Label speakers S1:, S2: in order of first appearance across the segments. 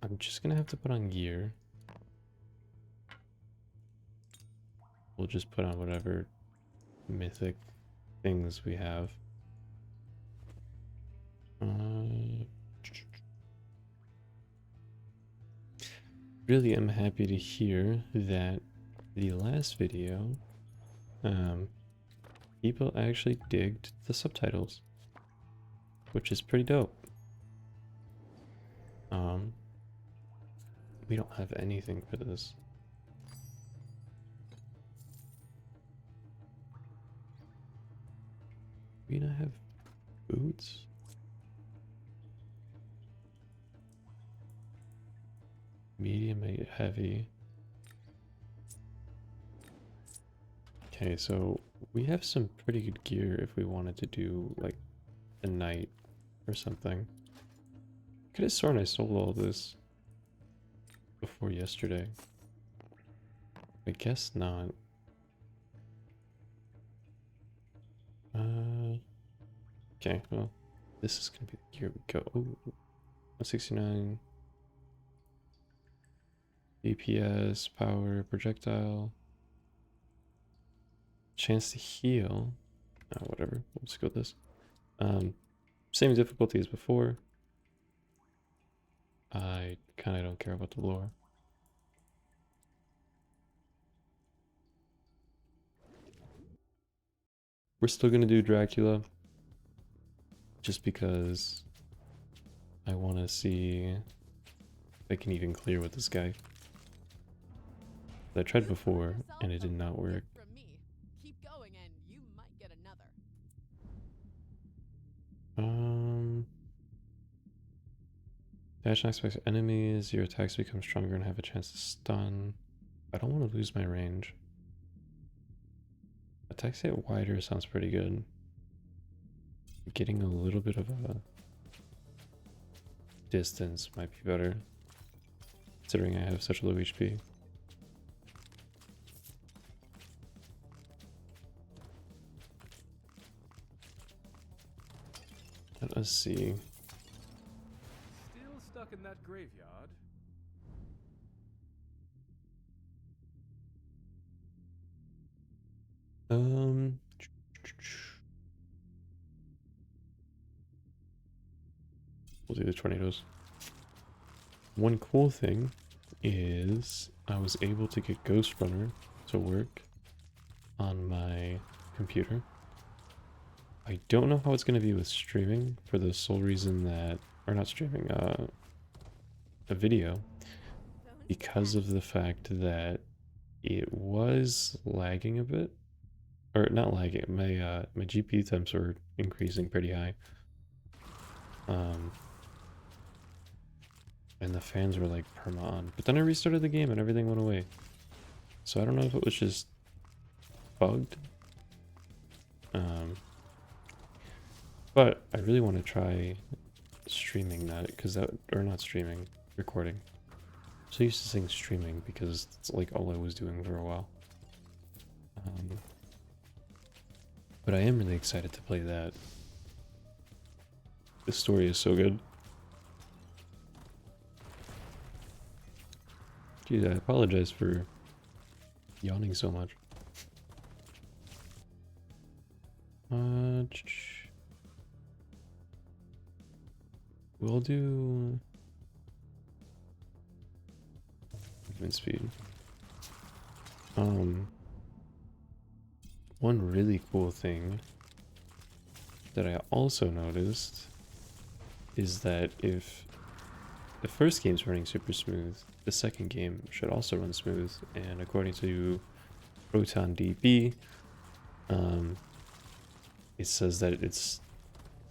S1: I'm just gonna have to put on gear. We'll just put on whatever mythic things we have. Really am happy to hear that the last video, people actually digged the subtitles, which is pretty dope. We don't have anything for this. We not have boots? Medium, heavy. Okay, so we have some pretty good gear if we wanted to do like a night or something. Could have sworn I sold all this before yesterday. I guess not. Okay, well, this is gonna be the gear we go. Ooh, 169 DPS, power, projectile, chance to heal. Oh, whatever. We'll just go with this. Same difficulty as before. I kind of don't care about the lore. We're still gonna do Dracula, just because I want to see if I can even clear with this guy. I tried before and it did not work.
S2: Keep going and you might get another.
S1: Dash knocks back enemies, your attacks become stronger and have a chance to stun. I don't want to lose my range. Attacks get wider sounds pretty good. Getting a little bit of a distance might be better, considering I have such low HP. Let us see.
S3: Still stuck in that graveyard?
S1: We'll do the tornadoes. One cool thing is I was able to get Ghost Runner to work on my computer. I don't know how it's going to be with streaming for the sole reason that, or not streaming, a video, because of the fact that it was lagging a bit, or not lagging, my GPU temps were increasing pretty high. And the fans were like perma on, but then I restarted the game and everything went away. So I don't know if it was just bugged. But I really want to try streaming that, because that, or not streaming, recording. I'm so used to saying streaming because it's like all I was doing for a while. But I am really excited to play that. The story is so good. Geez, I apologize for yawning so much. We'll do movement speed. One really cool thing that I also noticed is that if the first game's running super smooth, the second game should also run smooth, and according to Proton DB, it says that it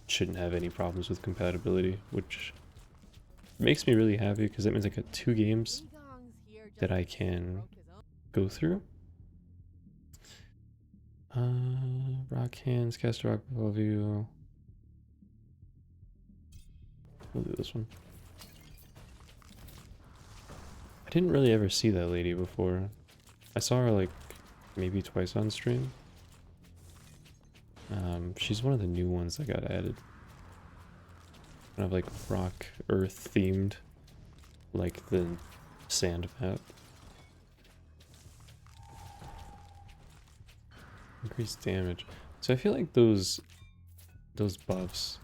S1: shouldn't have any problems with compatibility, which makes me really happy because that means I got 2 games that I can go through. Rock hands, cast a rock above you. We'll do this one. I didn't really ever see that lady before. I saw her like maybe twice on stream. She's one of the new ones that got added. Kind of like rock, earth themed. like the sand map. Increased damage. So I feel like those buffs,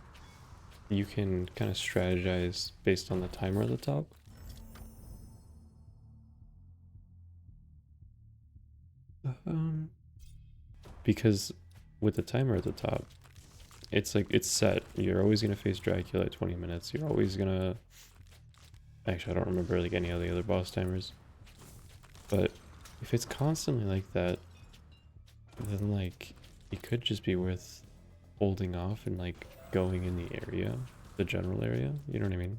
S1: you can kind of strategize based on the timer at the top. Because with the timer at the top, it's like, it's set. You're always going to face Dracula at 20 minutes. You're always going to... Actually, I don't remember like any of the other boss timers. But if it's constantly like that, then like, it could just be worth holding off and like going in the area, the general area. You know what I mean?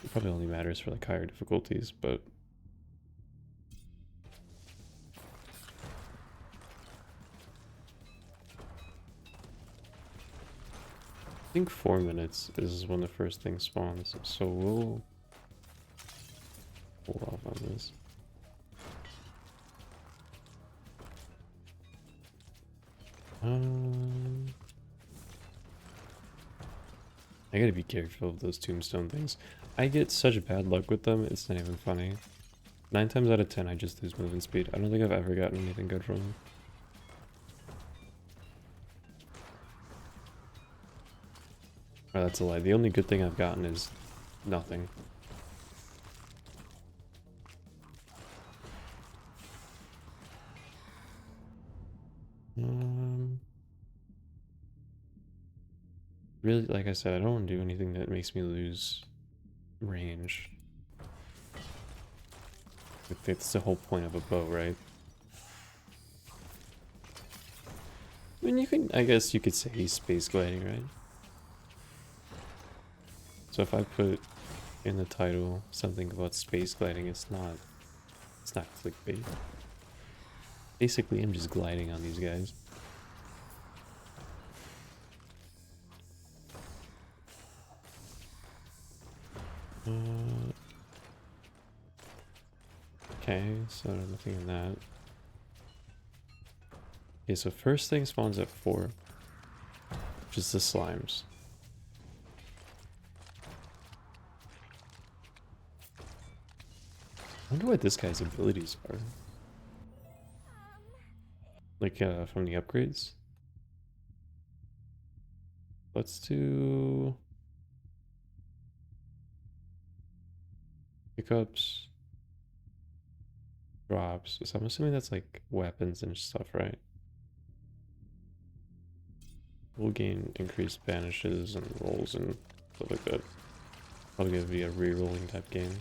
S1: It probably only matters for like higher difficulties, but... I think 4 minutes is when the first thing spawns, so we'll hold off on this. I gotta be careful of those tombstone things. I get such bad luck with them, it's not even funny. 9 times out of 10 I just lose movement speed. I don't think I've ever gotten anything good from them. Oh, that's a lie. The only good thing I've gotten is nothing. Really, like I said, I don't want to do anything that makes me lose range. It's the whole point of a bow, right? I mean, you can, I guess you could say he's space gliding, right? So if I put in the title something about space gliding, it's not clickbait. Basically, I'm just gliding on these guys. Okay, so nothing in that. Okay, so first thing spawns at 4, which is the slimes. I wonder what this guy's abilities are. Like, from the upgrades? Let's do... pickups. Drops. So I'm assuming that's like weapons and stuff, right? We'll gain increased banishes and rolls and stuff like that. Probably gonna be a re-rolling type game.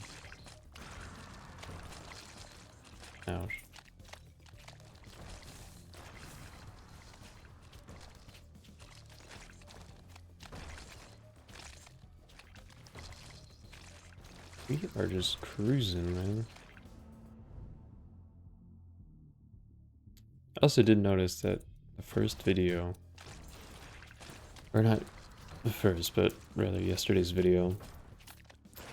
S1: Ouch. We are just cruising, man. I also did notice that the first video, or not the first, but rather yesterday's video,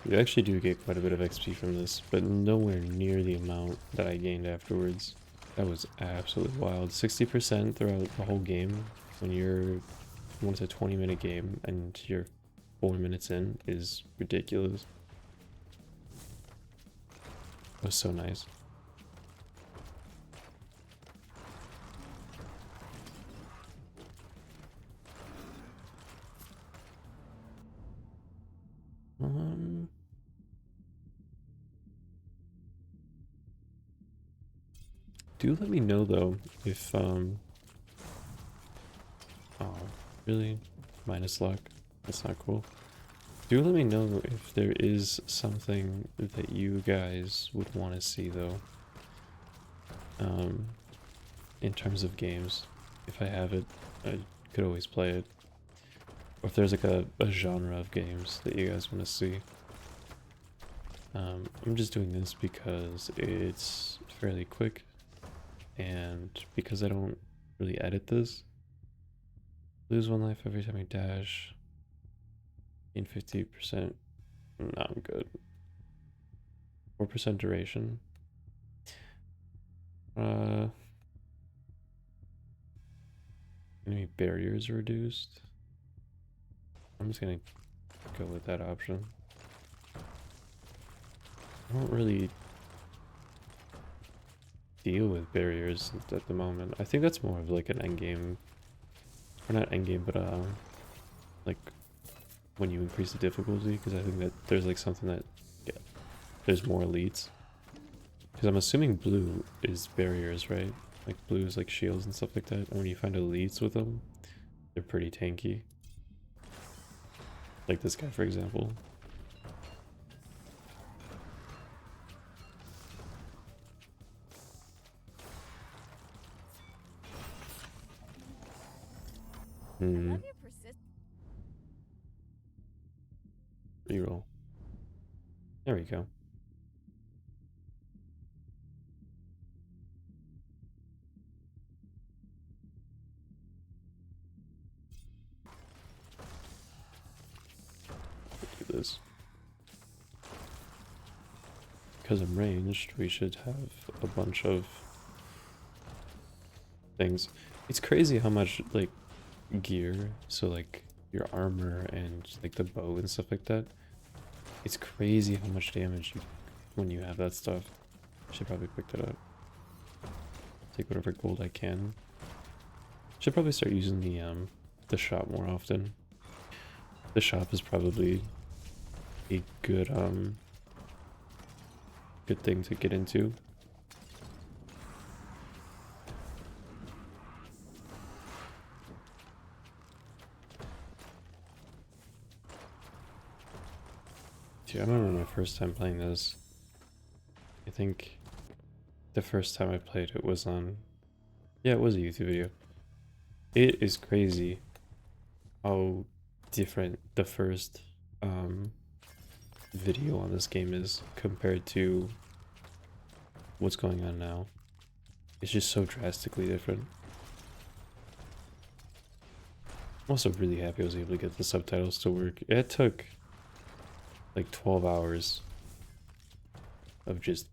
S1: you actually do get quite a bit of XP from this, but nowhere near the amount that I gained afterwards. That was absolutely wild. 60% throughout the whole game, when it's a 20-minute game and you're 4 minutes in, is ridiculous. It was so nice. Do let me know though if oh, really? Minus luck? That's not cool. Do let me know if there is something that you guys would want to see though. In terms of games. If I have it, I could always play it. Or if there's like a genre of games that you guys want to see. I'm just doing this because it's fairly quick. And because I don't really edit this. Lose 1 life every time you dash. Gain 50%. No, I'm good. 4% duration. Enemy barriers are reduced. I'm just gonna go with that option. I don't really deal with barriers at the moment. I think that's more of like an endgame, or not endgame, but like when you increase the difficulty, because I think that there's like something that, yeah, there's more elites. Because I'm assuming blue is barriers, right? Like blue is like shields and stuff like that. And when you find elites with them, they're pretty tanky. Like this guy, for example.
S2: Love your persist.
S1: Reroll. There we go. Do this. Because I'm ranged, we should have a bunch of things. It's crazy how much like gear, so like your armor and like the bow and stuff like that. It's crazy how much damage you when you have that stuff. Should probably pick that up. Take whatever gold I can. Should probably start using the shop more often. The shop is probably a good good thing to get into. Dude, I remember my first time playing this. I think the first time I played it was on, yeah, it was a YouTube video. It is crazy how different the first video on this game is compared to what's going on now. It's just so drastically different. I'm also really happy I was able to get the subtitles to work. It took like 12 hours of just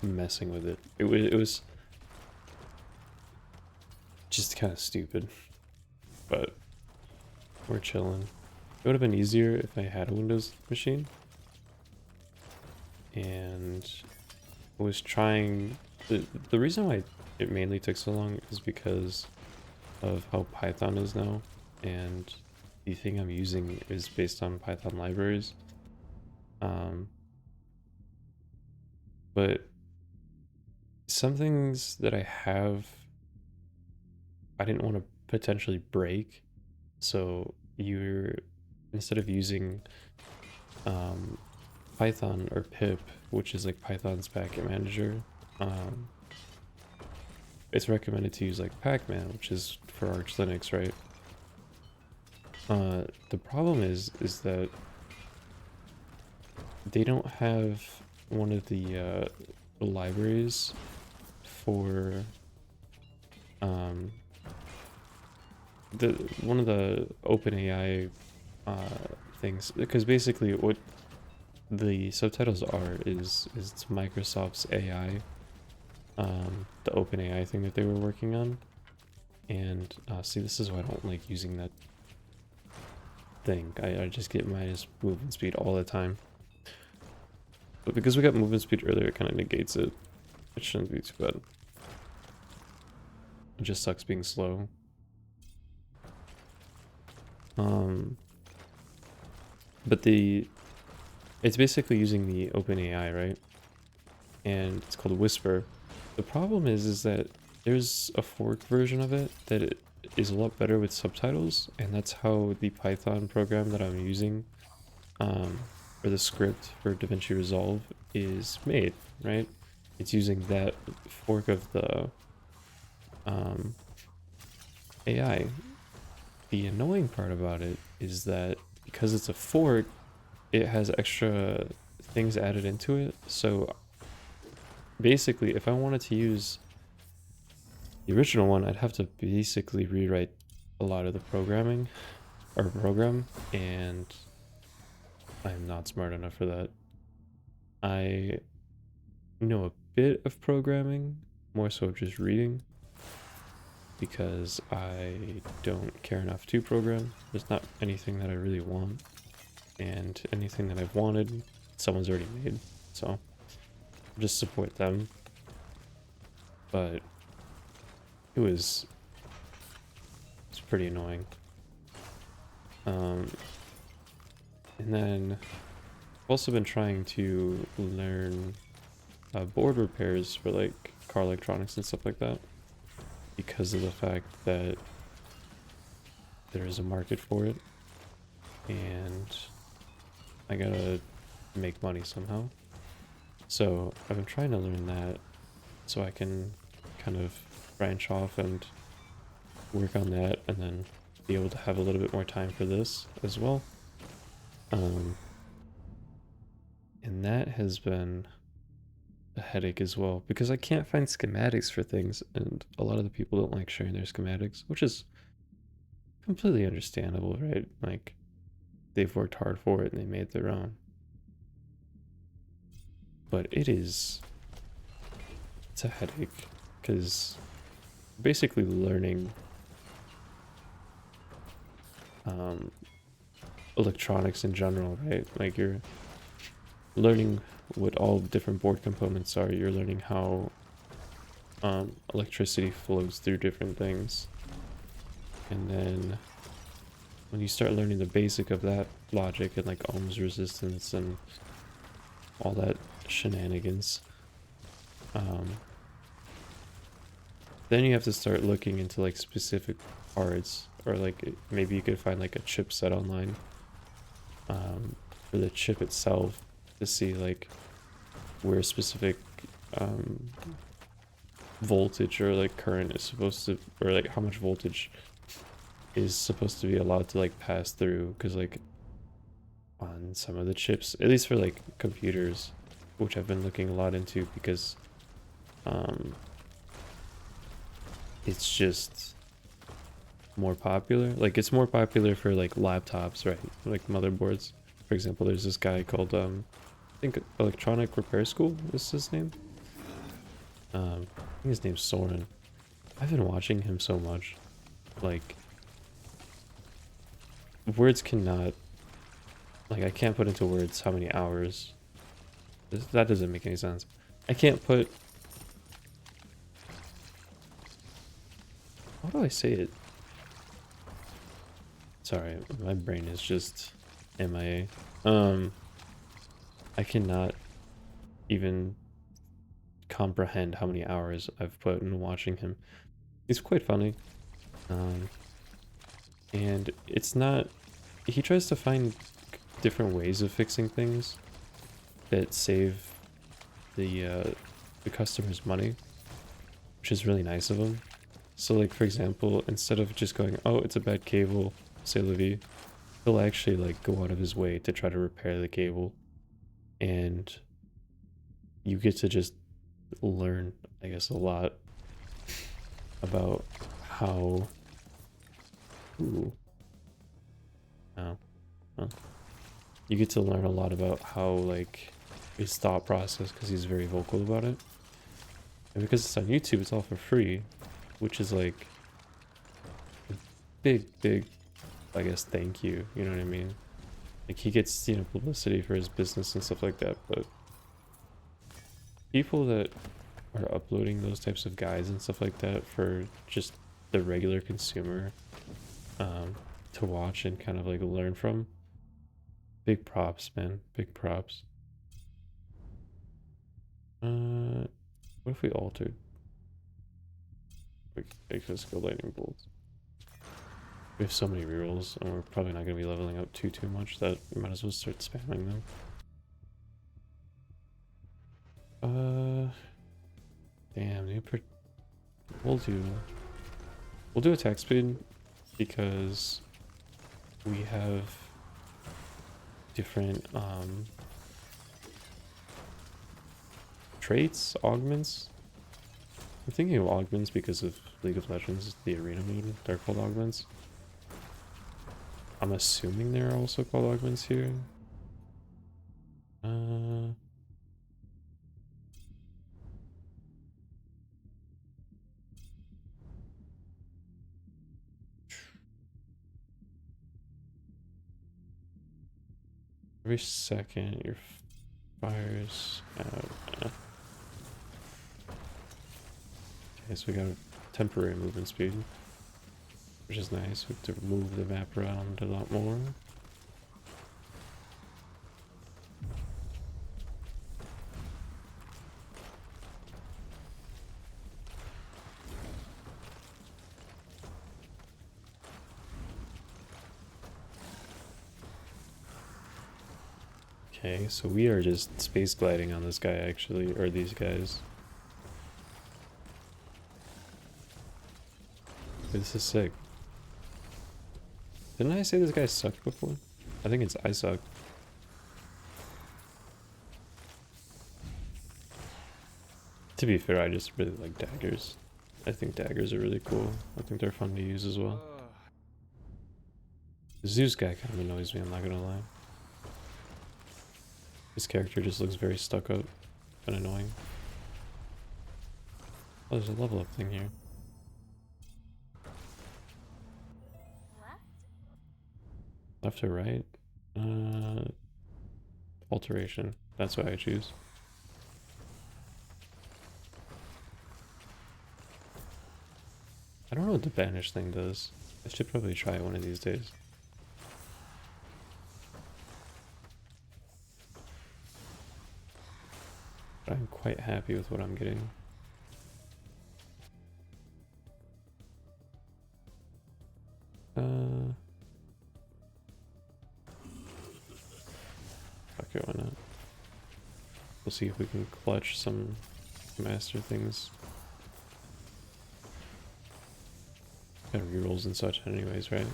S1: messing with it. It was just kind of stupid, but we're chilling. It would have been easier if I had a Windows machine, and I was trying. The reason why it mainly took so long is because of how Python is now, and the thing I'm using is based on Python libraries. But some things that I have, I didn't want to potentially break. So instead of using Python or pip, which is like Python's package manager, it's recommended to use like pacman, which is for Arch Linux, right? The problem is that they don't have one of the libraries for one of the OpenAI things, because basically what the subtitles are is it's Microsoft's AI, the OpenAI thing that they were working on. And see, this is why I don't like using that thing. I just get minus movement speed all the time. But because we got movement speed earlier, it kind of negates it. It shouldn't be too bad. It just sucks being slow. But it's basically using the OpenAI, right? And it's called Whisper. The problem is that there's a fork version of it that it is a lot better with subtitles, and that's how the Python program that I'm using, or the script for DaVinci Resolve is made, right? It's using that fork of the AI. The annoying part about it is that because it's a fork, it has extra things added into it. So basically, if I wanted to use the original one, I'd have to basically rewrite a lot of the program, and I'm not smart enough for that. I know a bit of programming, more so just reading, because I don't care enough to program. There's not anything that I really want, and anything that I've wanted, someone's already made, so I'll just support them. But it's pretty annoying. And then I've also been trying to learn board repairs for like car electronics and stuff like that, because of the fact that there is a market for it and I gotta make money somehow. So I've been trying to learn that so I can kind of branch off and work on that, and then be able to have a little bit more time for this as well. And that has been a headache as well, because I can't find schematics for things, and a lot of the people don't like sharing their schematics, which is completely understandable, right? Like, they've worked hard for it and they made their own. But it's a headache, because basically learning electronics in general, right? Like, you're learning what all different board components are. You're learning how electricity flows through different things, and then when you start learning the basic of that logic and like ohms resistance and all that shenanigans, then you have to start looking into like specific parts, or like maybe you could find like a chipset online for the chip itself, to see like where specific voltage or like current is supposed to, or like how much voltage is supposed to be allowed to like pass through. Because like on some of the chips, at least for like computers, which I've been looking a lot into, because it's just more popular. Like, it's more popular for like laptops, right? Like motherboards. For example, there's this guy called I think Electronic Repair School is his name. I think his name's Soren. I've been watching him so much. Like, words cannot, like, I can't put into words how many hours. That doesn't make any sense. I can't put, how do I say it? Sorry, my brain is just MIA. I cannot even comprehend how many hours I've put in watching him. He's quite funny. And it's not, he tries to find different ways of fixing things that save the customers money, which is really nice of him. So like, for example, instead of just going, oh, it's a bad cable, c'est la vie, he'll actually like go out of his way to try to repair the cable. And you get to just learn, I guess, a lot about how... Ooh. Oh. Huh. You get to learn a lot about how, like, his thought process, because he's very vocal about it. And because it's on YouTube, it's all for free, which is like a big, I guess, thank you, you know what I mean? Like, he gets, you know, publicity for his business and stuff like that, but people that are uploading those types of guides and stuff like that for just the regular consumer to watch and kind of like learn from, big props, man, big props. What if we altered? Let's go lightning bolts. We have so many rerolls, and we're probably not going to be leveling up too much that we might as well start spamming them. Damn, we'll do attack speed, because we have different traits, augments. I'm thinking of augments because of League of Legends, the arena mode, they're called augments. I'm assuming they're also called augments here. Every second your fires out. Okay, so we got a temporary movement speed, which is nice. We have to move the map around a lot more. Okay, so we are just space gliding on this guy actually, or these guys. This is sick. Didn't I say this guy sucked before? I think it's I suck. To be fair, I just really like daggers. I think daggers are really cool. I think they're fun to use as well. The Zeus guy kind of annoys me, I'm not gonna lie. His character just looks very stuck up and annoying. Oh, there's a level up thing here.
S2: Left?
S1: Left or right? Alteration. That's what I choose. I don't know what the banish thing does. I should probably try it one of these days. But I'm quite happy with what I'm getting. Fuck it, why not? We'll see if we can clutch some master things. Got rerolls and such anyways, right?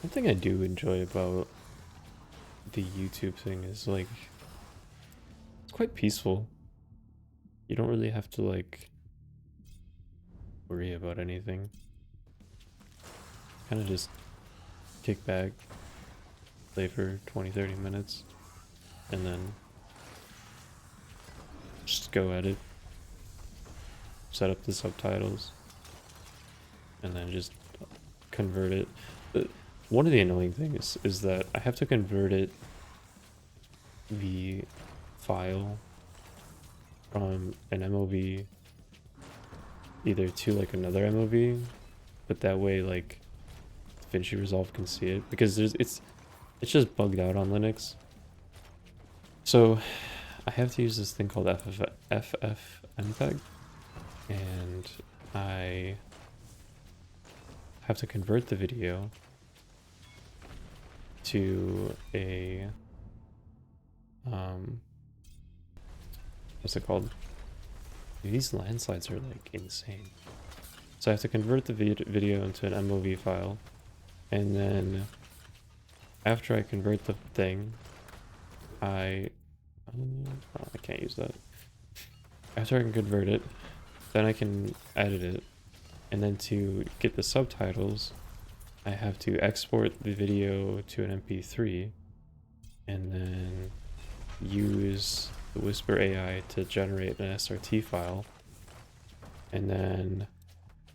S1: One thing I do enjoy about the YouTube thing is like it's quite peaceful. You don't really have to like worry about anything. Kind of just kick back, play for 20-30 minutes, and then just go at it. Set up the subtitles, and then just convert it. One of the annoying things is that I have to convert the file from an MOV either to like another MOV, but that way like DaVinci Resolve can see it, because it's just bugged out on Linux. So I have to use this thing called FFmpeg, and I have to convert the video to a what's it called? These landslides are like insane. So I have to convert the video into an MOV file, and then after I convert the thing, I can't use that. After I can convert it, then I can edit it, and then to get the subtitles, I have to export the video to an MP3, and then use the Whisper AI to generate an SRT file, and then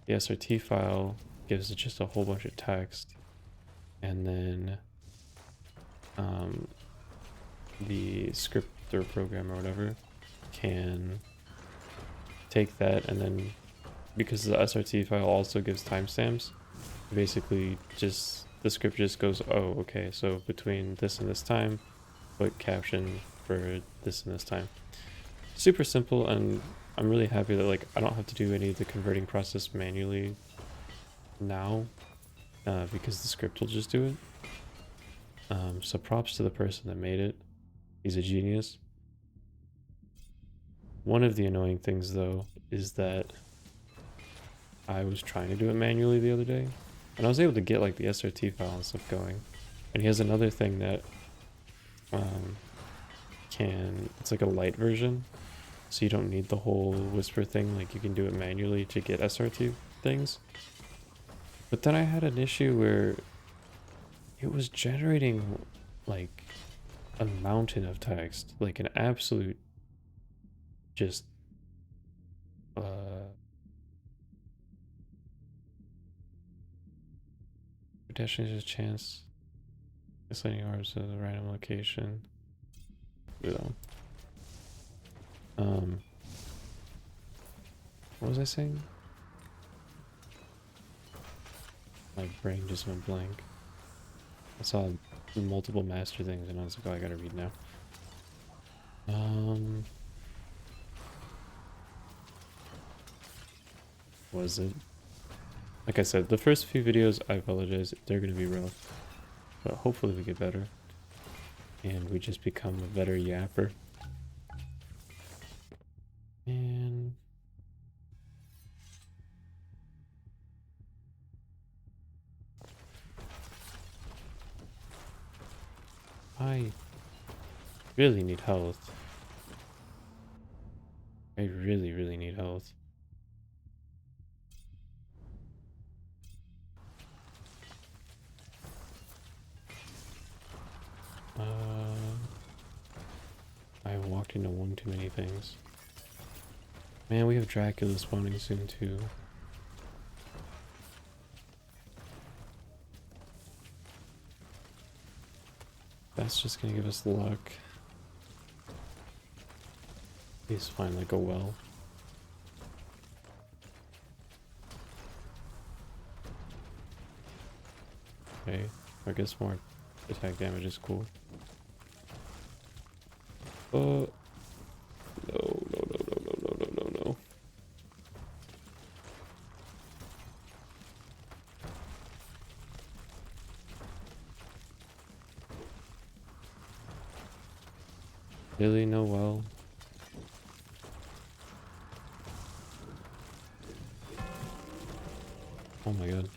S1: the SRT file gives it just a whole bunch of text, and then the script or program or whatever can take that, and then because the SRT file also gives timestamps, basically just the script just goes, oh okay, so between this and this time put caption for this and this time. Super simple, and I'm really happy that like I don't have to do any of the converting process manually now, because the script will just do it. So props to the person that made it. He's a genius. One of the annoying things though is that I was trying to do it manually the other day, and I was able to get like the SRT file and stuff going. And he has another thing that it's like a light version, so you don't need the whole Whisper thing, like you can do it manually to get SRT things. But then I had an issue where it was generating like a mountain of text, like an absolute just dashing is a chance. Isolating orbs at a random location. You know. What was I saying? My brain just went blank. I saw multiple master things and I was like, oh, I gotta read now. Was it? Like I said, the first few videos, I apologize, they're gonna be rough. But hopefully we get better. And we just become a better yapper. And... I really need health. I really, really need health. I walked into one too many things. Man, we have Dracula spawning soon too. That's just gonna give us luck. Please find like a well. Okay, I guess more attack damage is cool. No, no, no, no, no, no, no, no, no. Really? No well? Oh my god.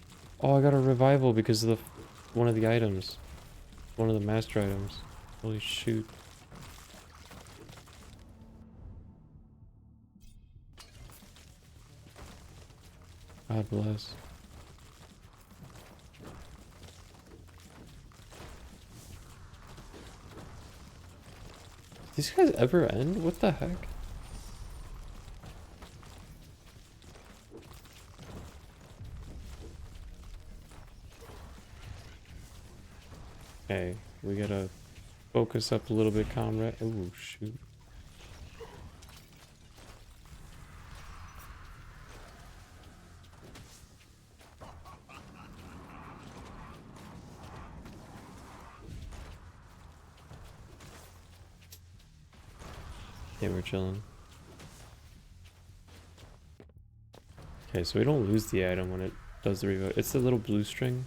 S1: Oh, I got a revival because of the one of the items. One of the master items. Holy shoot. God bless. These guys ever end? What the heck? Okay, we gotta focus up a little bit, comrade. Oh, shoot. Okay, we're chilling. Okay, so we don't lose the item when it does the revote. It's the little blue string.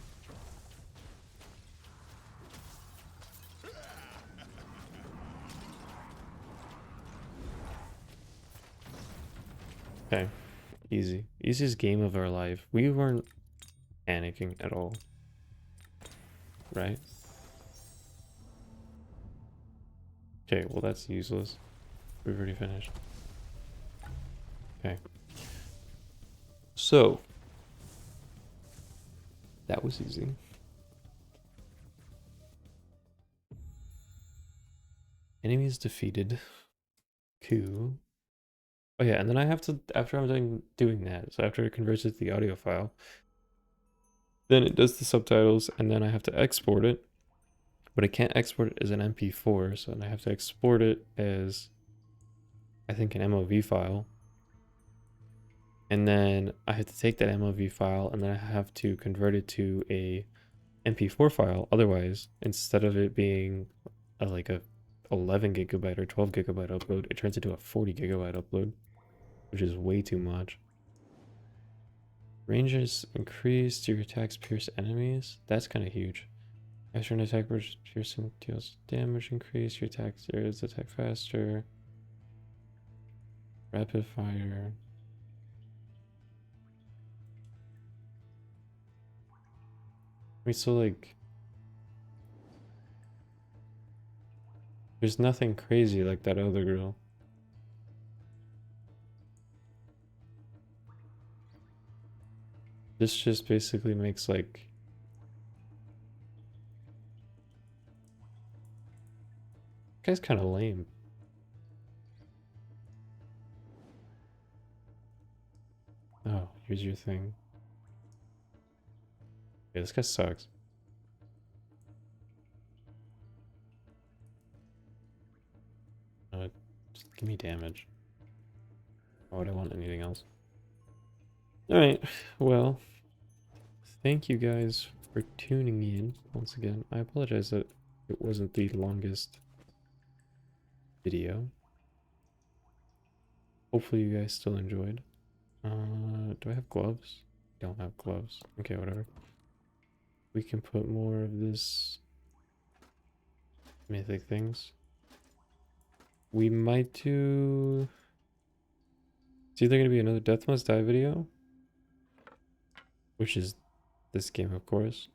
S1: Okay, easy. Easiest game of our life. We weren't panicking at all. Right? Okay, well that's useless. We've already finished. Okay. So, that was easy. Enemies defeated. Cool. Oh yeah, and then I have to, after I'm done doing that, so after it converts it to the audio file, then it does the subtitles, and then I have to export it. But I can't export it as an MP4, so then I have to export it as, I think, an MOV file. And then I have to take that MOV file, and then I have to convert it to a MP4 file. Otherwise, instead of it being like a 11 gigabyte or 12 gigabyte upload, it turns into a 40 gigabyte upload, which is way too much. Ranges increased, your attacks pierce enemies. That's kind of huge. After an attack piercing deals damage increase, your attack faster. Rapid fire. Wait, so like there's nothing crazy like that other girl. This just basically makes like guy's kind of lame. Oh, here's your thing. Yeah, this guy sucks. Give me damage. Why would I want anything else? Alright, well, thank you guys for tuning in once again. I apologize that it wasn't the longest video. Hopefully you guys still enjoyed. Do I have gloves? Don't have gloves. Okay, whatever. We can put more of this mythic things. We might do... It's either going to be another Death Must Die video, which is this game, of course,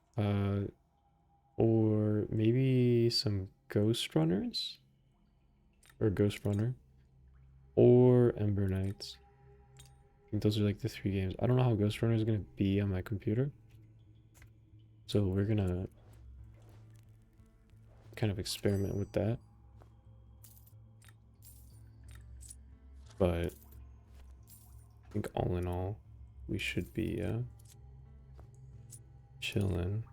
S1: or maybe some Ghost Runners, or Ghost Runner, or Ember Knights. I think those are like the 3 games. I don't know how Ghost Runner is going to be on my computer, so we're going to kind of experiment with that. But I think all in all, we should be chilling.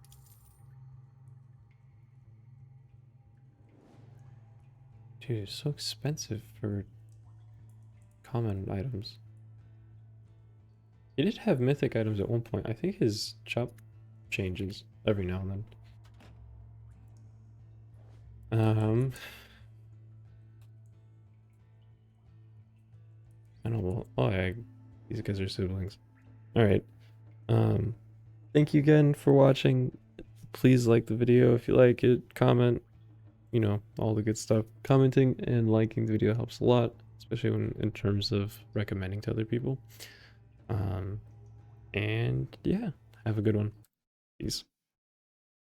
S1: Dude, it's so expensive for common items. He did have mythic items at one point. I think his shop changes every now and then. I don't know. Oh, yeah, these guys are siblings. All right. Thank you again for watching. Please like the video if you like it. Comment. You know, all the good stuff. Commenting and liking the video helps a lot, especially when in terms of recommending to other people. And yeah, have a good one. Peace.